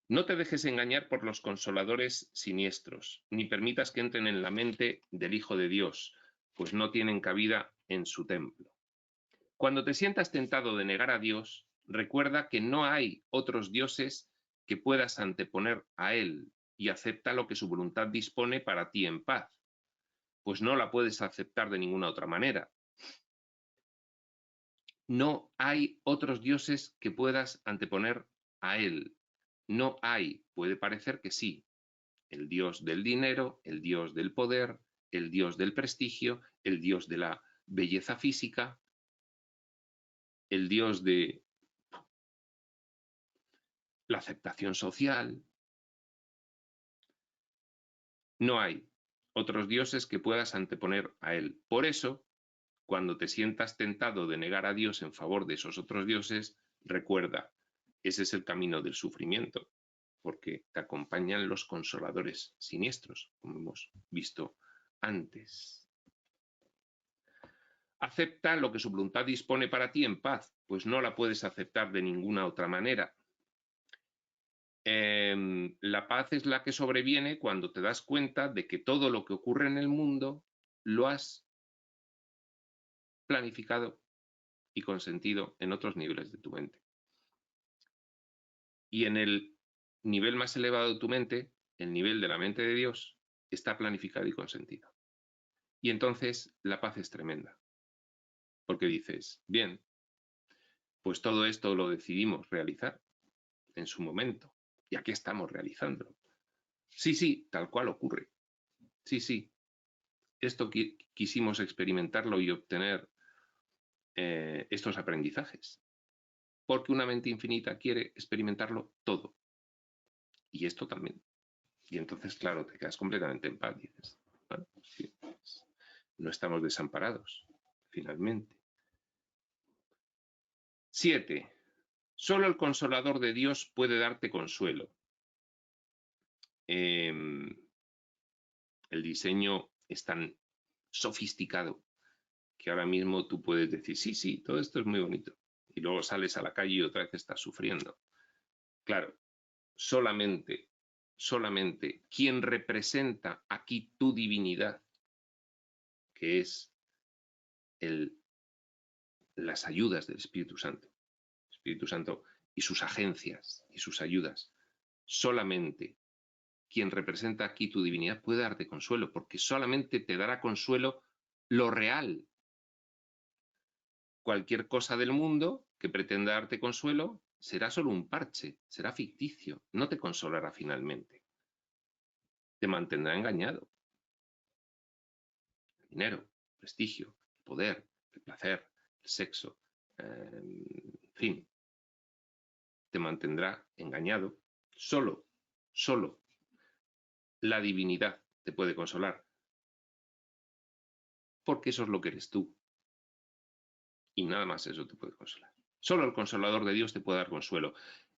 No te dejes engañar por los consoladores siniestros, ni permitas que entren en la mente del Hijo de Dios, pues no tienen cabida en su templo. Cuando te sientas tentado de negar a Dios, recuerda que no hay otros dioses que puedas anteponer a Él, y acepta lo que su voluntad dispone para ti en paz, pues no la puedes aceptar de ninguna otra manera. No hay otros dioses que puedas anteponer a Él. No hay, puede parecer que sí, el dios del dinero, el dios del poder, el dios del prestigio, el dios de la belleza física, el dios de la aceptación social. No hay otros dioses que puedas anteponer a Él. Por eso, cuando te sientas tentado de negar a Dios en favor de esos otros dioses, recuerda, ese es el camino del sufrimiento, porque te acompañan los consoladores siniestros, como hemos visto antes. Acepta lo que su voluntad dispone para ti en paz, pues no la puedes aceptar de ninguna otra manera. La paz es la que sobreviene cuando te das cuenta de que todo lo que ocurre en el mundo lo has planificado y consentido en otros niveles de tu mente. Y en el nivel más elevado de tu mente, el nivel de la mente de Dios, está planificado y consentido. Y entonces la paz es tremenda, porque dices, bien, pues todo esto lo decidimos realizar en su momento, y aquí estamos realizándolo. Sí, sí, tal cual ocurre. Sí, sí, esto quisimos experimentarlo y obtener estos aprendizajes, porque una mente infinita quiere experimentarlo todo, y esto también. Y entonces, claro, te quedas completamente en paz, dices, bueno, sí, pues, no estamos desamparados, finalmente. 7. Solo el consolador de Dios puede darte consuelo. El diseño es tan sofisticado que ahora mismo tú puedes decir, sí, sí, todo esto es muy bonito. Y luego sales a la calle y otra vez estás sufriendo. Claro, solamente quien representa aquí tu divinidad, que es las ayudas del Espíritu Santo y sus agencias y sus ayudas, solamente quien representa aquí tu divinidad puede darte consuelo, porque solamente te dará consuelo lo real. Cualquier cosa del mundo que pretenda darte consuelo será solo un parche, será ficticio, no te consolará finalmente. Te mantendrá engañado. El dinero, el prestigio, el poder, el placer, el sexo, en fin, te mantendrá engañado. Solo la divinidad te puede consolar, porque eso es lo que eres tú. Y nada más eso te puede consolar. Solo el consolador de Dios te puede dar consuelo.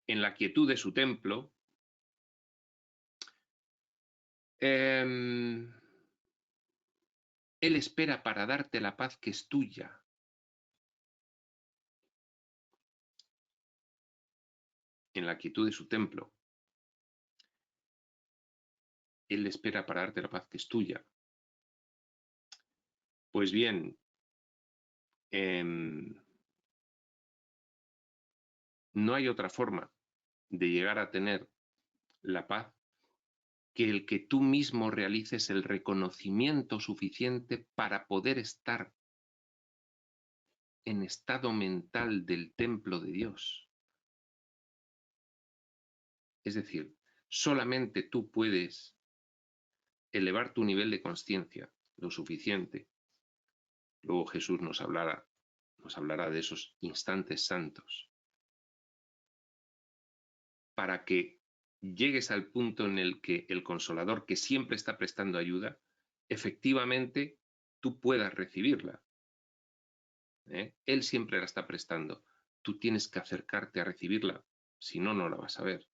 En la quietud de su templo, Él espera para darte la paz que es tuya. En la quietud de su templo, Él espera para darte la paz que es tuya. Pues bien, no hay otra forma de llegar a tener la paz que el que tú mismo realices el reconocimiento suficiente para poder estar en estado mental del templo de Dios. Es decir, solamente tú puedes elevar tu nivel de conciencia lo suficiente. Luego Jesús nos hablará de esos instantes santos, para que llegues al punto en el que el Consolador, que siempre está prestando ayuda, efectivamente tú puedas recibirla. Él siempre la está prestando. Tú tienes que acercarte a recibirla, si no, no la vas a ver.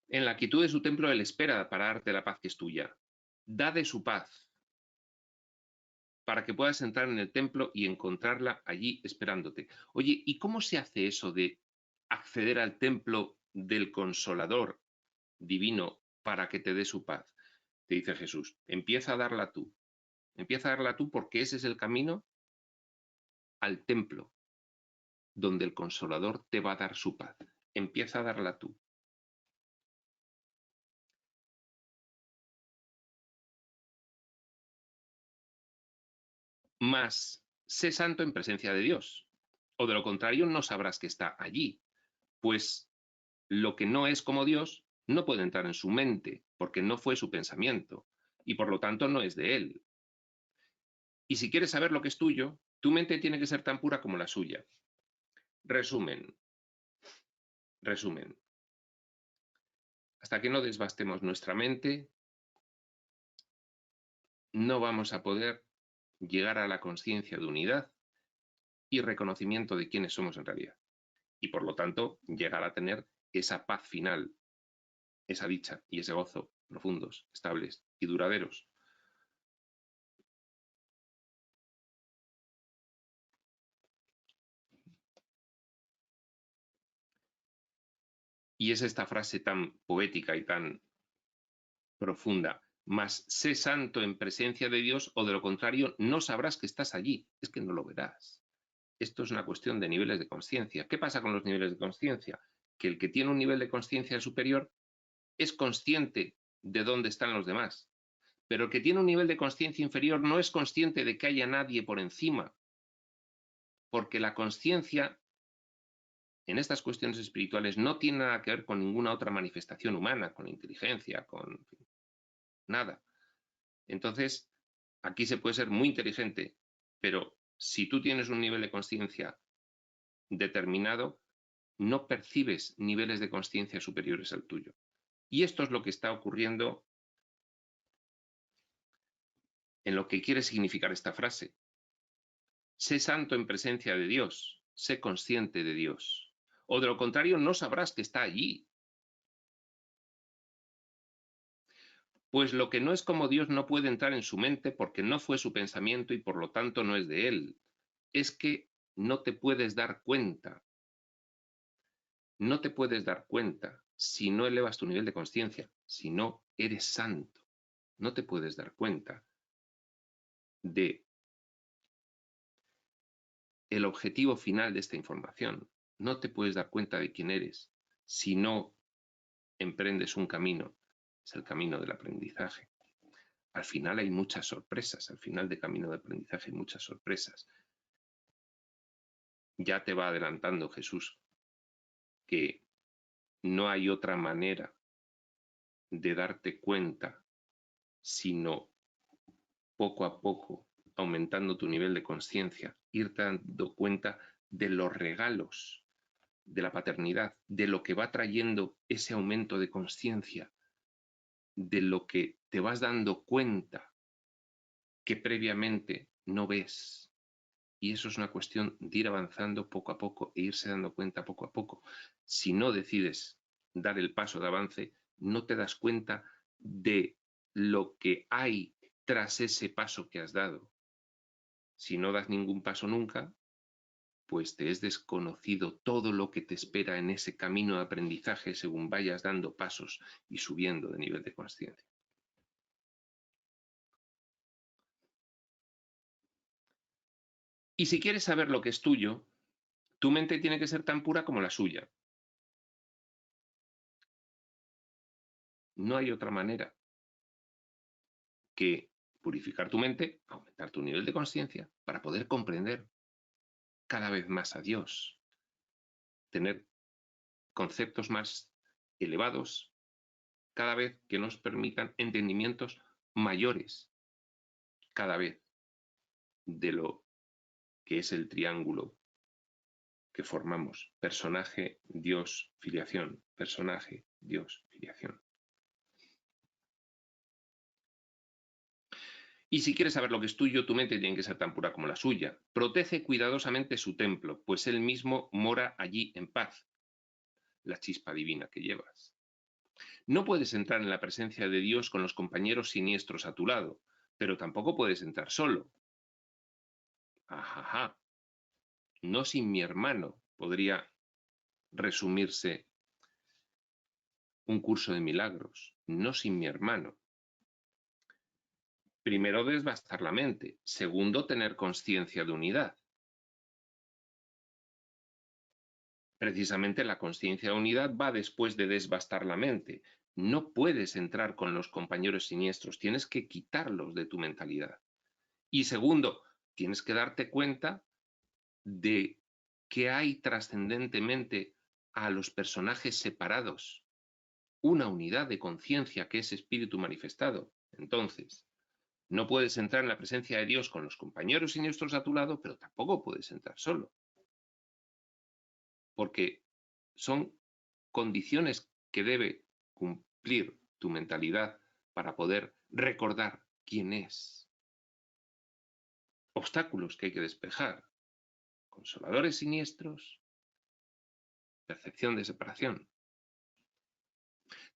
En la quietud de su templo Él espera para darte la paz que es tuya. Da de su paz, para que puedas entrar en el templo y encontrarla allí esperándote. Oye, ¿y cómo se hace eso de acceder al templo del Consolador divino para que te dé su paz. Te dice Jesús, empieza a darla tú. Empieza a darla tú porque ese es el camino al templo, donde el Consolador te va a dar su paz. Empieza a darla tú. Más, sé santo en presencia de Dios, o de lo contrario no sabrás que está allí, pues lo que no es como Dios no puede entrar en su mente, porque no fue su pensamiento, y por lo tanto no es de él. Y si quieres saber lo que es tuyo, tu mente tiene que ser tan pura como la suya. Resumen. Hasta que no desbastemos nuestra mente, no vamos a poder llegar a la conciencia de unidad y reconocimiento de quiénes somos en realidad. Y por lo tanto, llegar a tener esa paz final, esa dicha y ese gozo profundos, estables y duraderos. Y es esta frase tan poética y tan profunda, mas sé santo en presencia de Dios o de lo contrario no sabrás que estás allí, es que no lo verás. Esto es una cuestión de niveles de conciencia. ¿Qué pasa con los niveles de conciencia? Que el que tiene un nivel de conciencia superior es consciente de dónde están los demás, pero el que tiene un nivel de conciencia inferior no es consciente de que haya nadie por encima, porque la conciencia en estas cuestiones espirituales no tiene nada que ver con ninguna otra manifestación humana, con inteligencia, con nada. Entonces, aquí se puede ser muy inteligente, pero si tú tienes un nivel de conciencia determinado, no percibes niveles de conciencia superiores al tuyo. Y esto es lo que está ocurriendo en lo que quiere significar esta frase. Sé santo en presencia de Dios, sé consciente de Dios. O de lo contrario, no sabrás que está allí. Pues lo que no es como Dios no puede entrar en su mente porque no fue su pensamiento y por lo tanto no es de él. Es que no te puedes dar cuenta. No te puedes dar cuenta si no elevas tu nivel de conciencia, si no eres santo. No te puedes dar cuenta de el objetivo final de esta información. No te puedes dar cuenta de quién eres si no emprendes un camino. Es el camino del aprendizaje. Al final hay muchas sorpresas. Al final del camino de aprendizaje hay muchas sorpresas. Ya te va adelantando Jesús que no hay otra manera de darte cuenta sino poco a poco, aumentando tu nivel de conciencia, irte dando cuenta de los regalos de la paternidad, de lo que va trayendo ese aumento de conciencia, de lo que te vas dando cuenta que previamente no ves. Y eso es una cuestión de ir avanzando poco a poco e irse dando cuenta poco a poco. Si no decides dar el paso de avance, no te das cuenta de lo que hay tras ese paso que has dado. Si no das ningún paso nunca, pues te es desconocido todo lo que te espera en ese camino de aprendizaje según vayas dando pasos y subiendo de nivel de conciencia. Y si quieres saber lo que es tuyo, tu mente tiene que ser tan pura como la suya. No hay otra manera que purificar tu mente, aumentar tu nivel de conciencia para poder comprender cada vez más a Dios, tener conceptos más elevados cada vez que nos permitan entendimientos mayores cada vez de lo que es el triángulo que formamos: personaje, Dios, filiación, personaje, Dios, filiación. Y si quieres saber lo que es tuyo, tu mente tiene que ser tan pura como la suya. Protege cuidadosamente su templo, pues él mismo mora allí en paz, la chispa divina que llevas. No puedes entrar en la presencia de Dios con los compañeros siniestros a tu lado, pero tampoco puedes entrar solo. Ajaja. No sin mi hermano, podría resumirse un curso de milagros, no sin mi hermano. Primero, desbastar la mente. Segundo, tener conciencia de unidad. Precisamente la conciencia de unidad va después de desbastar la mente. No puedes entrar con los compañeros siniestros, tienes que quitarlos de tu mentalidad. Y segundo, tienes que darte cuenta de que hay trascendentemente a los personajes separados, una unidad de conciencia que es espíritu manifestado. Entonces, no puedes entrar en la presencia de Dios con los compañeros siniestros a tu lado, pero tampoco puedes entrar solo. Porque son condiciones que debe cumplir tu mentalidad para poder recordar quién es. Obstáculos que hay que despejar. Consoladores siniestros, percepción de separación.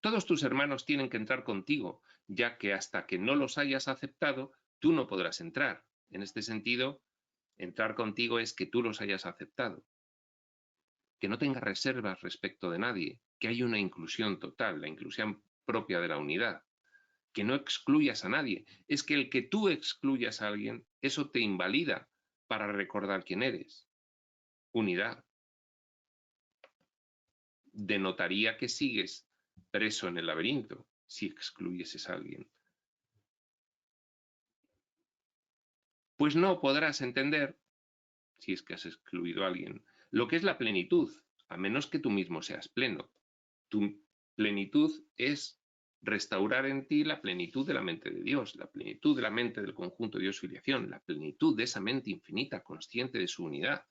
Todos tus hermanos tienen que entrar contigo, ya que hasta que no los hayas aceptado, tú no podrás entrar. En este sentido, entrar contigo es que tú los hayas aceptado. Que no tengas reservas respecto de nadie, que hay una inclusión total, la inclusión propia de la unidad. Que no excluyas a nadie. Es que el que tú excluyas a alguien, eso te invalida para recordar quién eres. Unidad. Denotaría que sigues preso en el laberinto si excluyeses a alguien. Pues no podrás entender, si es que has excluido a alguien, lo que es la plenitud, a menos que tú mismo seas pleno. Tu plenitud es restaurar en ti la plenitud de la mente de Dios, la plenitud de la mente del conjunto de Dios filiación, la plenitud de esa mente infinita, consciente de su unidad.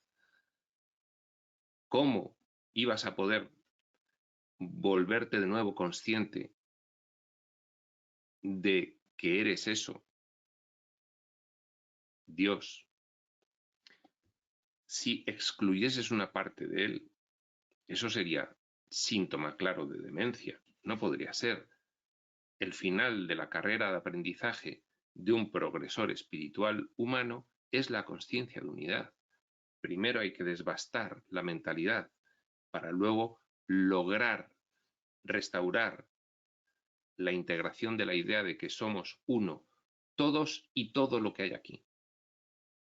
¿Cómo ibas a poder volverte de nuevo consciente de que eres eso, Dios, si excluyeses una parte de él? Eso sería síntoma claro de demencia. No podría ser. El final de la carrera de aprendizaje de un progresor espiritual humano es la conciencia de unidad. Primero hay que desbastar la mentalidad para luego lograr restaurar la integración de la idea de que somos uno, todos y todo lo que hay aquí.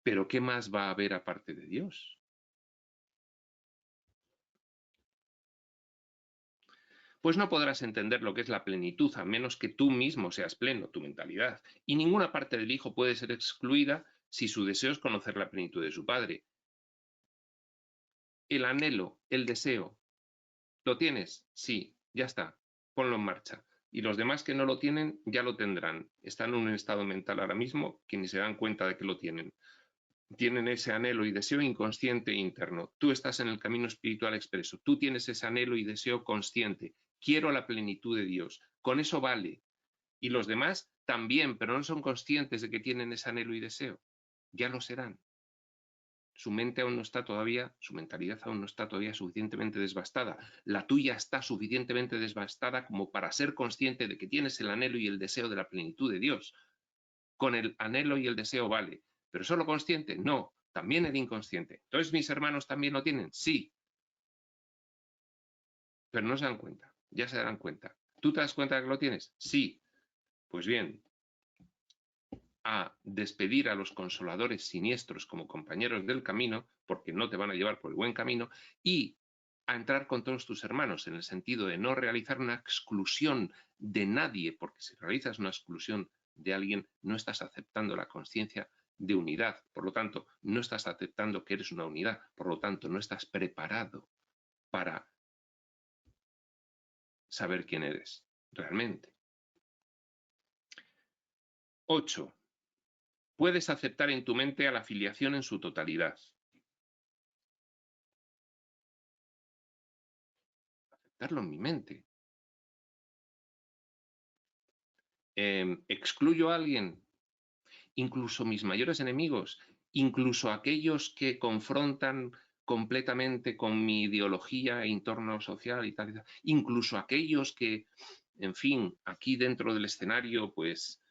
Pero ¿qué más va a haber aparte de Dios? Pues no podrás entender lo que es la plenitud a menos que tú mismo seas pleno, tu mentalidad. Y ninguna parte del Hijo puede ser excluida si su deseo es conocer la plenitud de su Padre. El anhelo, el deseo, ¿lo tienes? Sí, ya está, ponlo en marcha. Y los demás que no lo tienen, ya lo tendrán. Están en un estado mental ahora mismo que ni se dan cuenta de que lo tienen. Tienen ese anhelo y deseo inconsciente e interno. Tú estás en el camino espiritual expreso. Tú tienes ese anhelo y deseo consciente. Quiero la plenitud de Dios. Con eso vale. Y los demás también, pero no son conscientes de que tienen ese anhelo y deseo. Ya lo serán. Su mente aún no está todavía, su mentalidad aún no está todavía suficientemente desbastada. La tuya está suficientemente desbastada como para ser consciente de que tienes el anhelo y el deseo de la plenitud de Dios. Con el anhelo y el deseo vale, pero solo consciente, no, también el inconsciente. Entonces, ¿mis hermanos también lo tienen? Sí, pero no se dan cuenta, ya se darán cuenta. ¿Tú te das cuenta de que lo tienes? Sí. Pues bien, a despedir a los consoladores siniestros como compañeros del camino, porque no te van a llevar por el buen camino, y a entrar con todos tus hermanos, en el sentido de no realizar una exclusión de nadie, porque si realizas una exclusión de alguien, no estás aceptando la conciencia de unidad, por lo tanto, no estás aceptando que eres una unidad, por lo tanto, no estás preparado para saber quién eres realmente. 8. Puedes aceptar en tu mente a la filiación en su totalidad. Aceptarlo en mi mente. Excluyo a alguien, incluso mis mayores enemigos, incluso aquellos que confrontan completamente con mi ideología e entorno social y tal, incluso aquellos que, en fin, aquí dentro del escenario, pues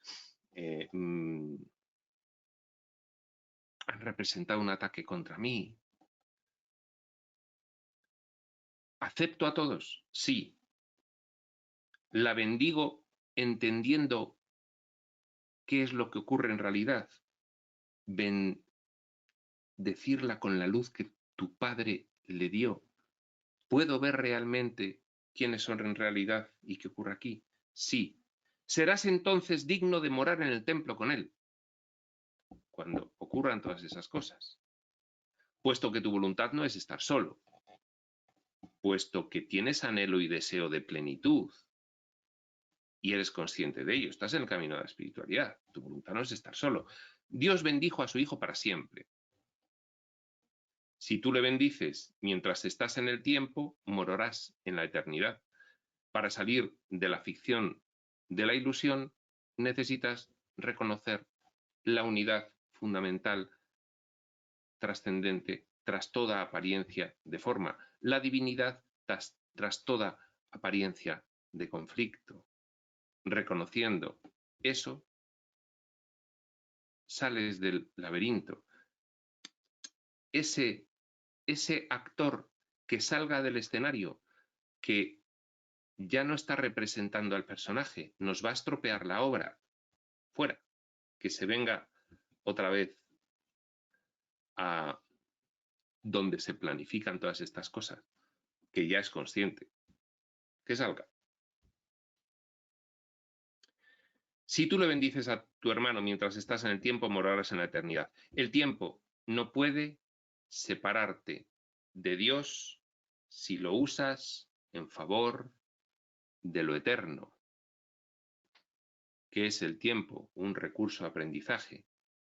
han representado un ataque contra mí. ¿Acepto a todos? Sí. La bendigo entendiendo qué es lo que ocurre en realidad. Bendecirla con la luz que tu Padre le dio. ¿Puedo ver realmente quiénes son en realidad y qué ocurre aquí? Sí. Serás entonces digno de morar en el templo con Él, cuando ocurran todas esas cosas. Puesto que tu voluntad no es estar solo, puesto que tienes anhelo y deseo de plenitud, y eres consciente de ello, estás en el camino de la espiritualidad, tu voluntad no es estar solo. Dios bendijo a su Hijo para siempre. Si tú le bendices mientras estás en el tiempo, morarás en la eternidad. Para salir de la ficción, de la ilusión, necesitas reconocer la unidad fundamental, trascendente, tras toda apariencia de forma, la divinidad tras toda apariencia de conflicto. Reconociendo eso, sales del laberinto. Ese actor que salga del escenario, que ya no está representando al personaje, nos va a estropear la obra. Fuera, que se venga otra vez a donde se planifican todas estas cosas, que ya es consciente, que salga. Si tú le bendices a tu hermano mientras estás en el tiempo, morarás en la eternidad. El tiempo no puede separarte de Dios si lo usas en favor de lo eterno. ¿Qué es el tiempo? Un recurso de aprendizaje.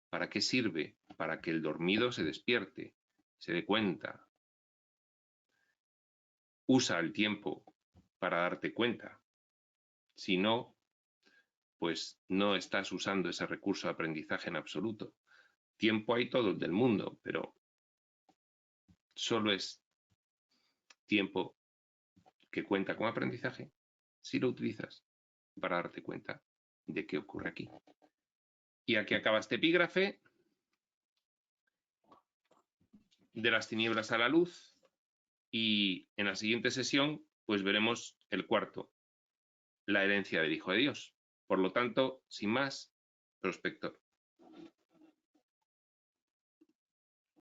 ¿Para qué sirve? Para que el dormido se despierte, se dé cuenta. Usa el tiempo para darte cuenta. Si no, pues no estás usando ese recurso de aprendizaje en absoluto. Tiempo hay todo el del mundo, pero solo es tiempo que cuenta como aprendizaje si lo utilizas para darte cuenta de qué ocurre aquí. Y aquí acaba este epígrafe. De las tinieblas a la luz, y en la siguiente sesión pues veremos el cuarto, la herencia del Hijo de Dios. Por lo tanto, sin más, prospector.